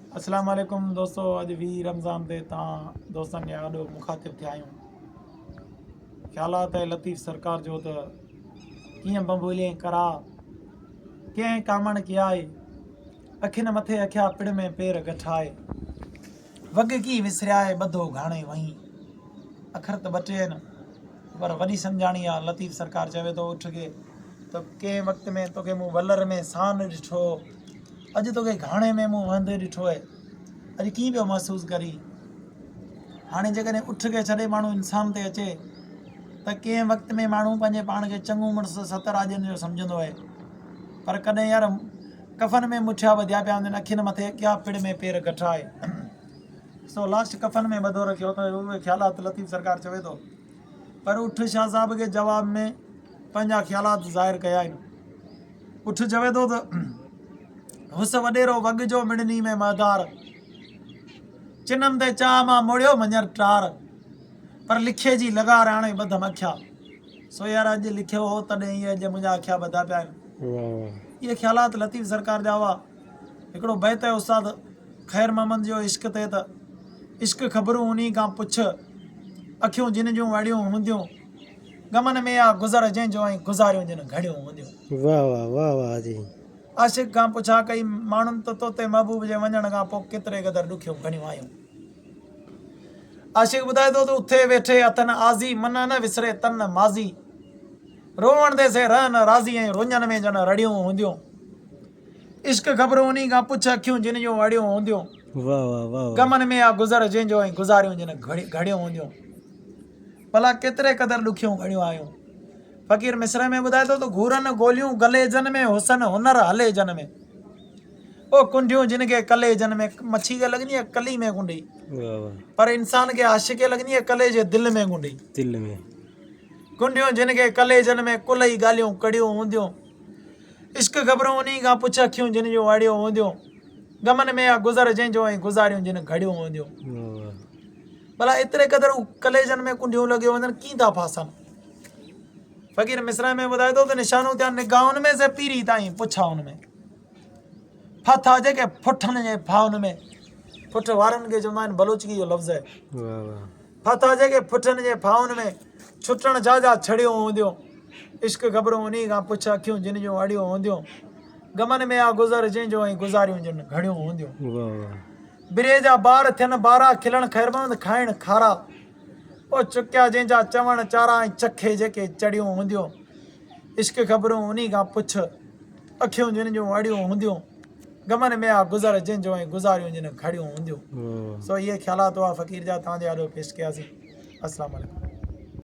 अस्सलाम वालेकुम दोस्तों, अज भी रमज़ान ते दोस्तन जे गॾु मुखातिब थिया आहियूं। ख़्यालात है लतीफ़ सरकार जो त कीअं बबूलियं करा कंहिं कामण किया है, अखिन मथे अखिया पिड़ में पेर गठाए, वग की विसरिया है ॿधो घाणे वहीं। अखर त ॿ टे आहिनि पर वॾी सम्झाणी आहे। लतीफ़ सरकार चवे थो उठ के त कंहिं वक़्त में तोखे मूं वलर में सान ॾिठो, अॼु तोखे घाणे में मूं वंदे ॾिठो आहे, अॼु कीअं पियो महसूसु करी। हाणे जेकॾहिं उठ के छॾे माण्हू इंसान ते अचे त कंहिं वक़्त में माण्हू पंहिंजे पाण खे चङो मुड़ुसु सतर आॼनि जो सम्झंदो आहे, पर कॾहिं यार कफ़न में मुठिया ॿधिया पिया हूंदा आहिनि, अखियुनि मथे क्या पिड़ में पेर गठाए। सो लास्ट कफ़न में ॿधो रखियो त उहे ख़्यालात लतीफ़ सरकार चवे थो। पर उठ शाह साहब के जवाब में पंहिंजा ख़्यालात ज़ाहिर कया आहिनि। उठ चवे थो त हुस वॾेरो वग जो मिड़नी में मदार, चिनम ते चाह मां मोड़ियो मंझर टार, पर लिखे जी लॻार हाणे ॿधम अखिया। सो यार अॼु लिखियो हो तॾहिं इहे अॼु मुंहिंजा अखिया ॿधा पिया आहिनि। इहे ख़्यालात लतीफ़ सरकार जा हुआ। हिकिड़ो बैत आहे उस्ताद ख़ैर मोहम्मद जो इश्क ते त इश्क ख़बरूं उन खां पुछ, अखियूं जिन जूं वड़ियूं हूंदियूं, गमन में आ गुज़र जंहिंजो ऐं गुज़ारियूं जिन घड़ियूं हूंदियूं। वाह वाह वाह वाह जी। आशिक़ खां पुछा कई माण्हुनि त तोते महबूब जे वञण खां पोइ केतिरे क़दुरु ॾुखियूं घणियूं आयूं। आशिक़ ॿुधाए थो त उथे वेठे अथनि आज़ी, मन न विसरे तन माज़ी, रोवण दे से रहन राज़ी ऐं रुञनि में ॼण रड़ियूं हूंदियूं। इश्क ख़बरूं उन खां पुछ, अखियूं जिन जूं वड़ियूं हूंदियूं, वाह वाह वाह। गमन में आ गुज़र जंहिंजो ऐं गुज़ारियूं जिन घड़ियूं हूंदियूं। भला केतिरे क़दुरु ॾुखियूं घड़ियूं आयूं। फ़क़ीर मिस्र में ॿुधाए थो त घूरनि गोलियूं गले जन में, हुसन हुनर हले जन में, ओ कुंडियूं जिन खे कले जन में। मच्छी खे लॻंदी आहे कली में कुंडी, पर इंसान खे आशिक़ खे लॻंदी आहे कले जे दिलि में कुंडी। दिल में कुंडियूं जिन खे कले जन में, कुल ई ॻाल्हियूं कड़ियूं हूंदियूं। इश्क ख़बरूं उन खां पुछ, अखियूं जिन जूं वाड़ियूं हूंदियूं, गमन में आ गुज़र जंहिंजो ऐं गुज़ारियूं जिन घड़ियूं हूंदियूं। भला एतिरे क़दुरु कलेजनि में कुंडियूं लॻियूं वञनि, कीअं था फासनि। फ़क़ीर मिस्र में ॿुधाए थो त निशानूं थिया निगाहुनि में से पीरी ताईं पुछाउनि में, फाथा जेके फुठनि जे फाउनि में। फुठ वारनि खे चवंदा आहिनि, बलोचगी जो लफ़्ज़ आहे। फाथा जेके फुठनि जे फाउनि में, छुटण जा छड़ियूं हूंदियूं। इश्क ख़बरूं उन खां पुछ, अखियूं जिन जूं वड़ियूं हूंदियूं, गमन में आ गुज़र जंहिंजो ऐं गुज़ारियूं जिन घड़ियूं हूंदियूं। बिरे जा ॿार थियनि ॿारहं, खिलण ख़ैरमंद खाइण खारा, ओ चुकिया जंहिंजा चवण चारा ऐं चखे जेके चड़ियूं हूंदियूं। इश्क ख़बरूं उन खां पुछ, अखियूं जिन जूं वड़ियूं हूंदियूं, गमन में आ गुज़र जंहिंजो ऐं गुज़ारियूं जिन घड़ियूं हूंदियूं। सो इहे ख़्यालात हुआ फ़क़ीर जा, तव्हांजे आॾो पेश कयासीं। अस्सलाम वालेकुम।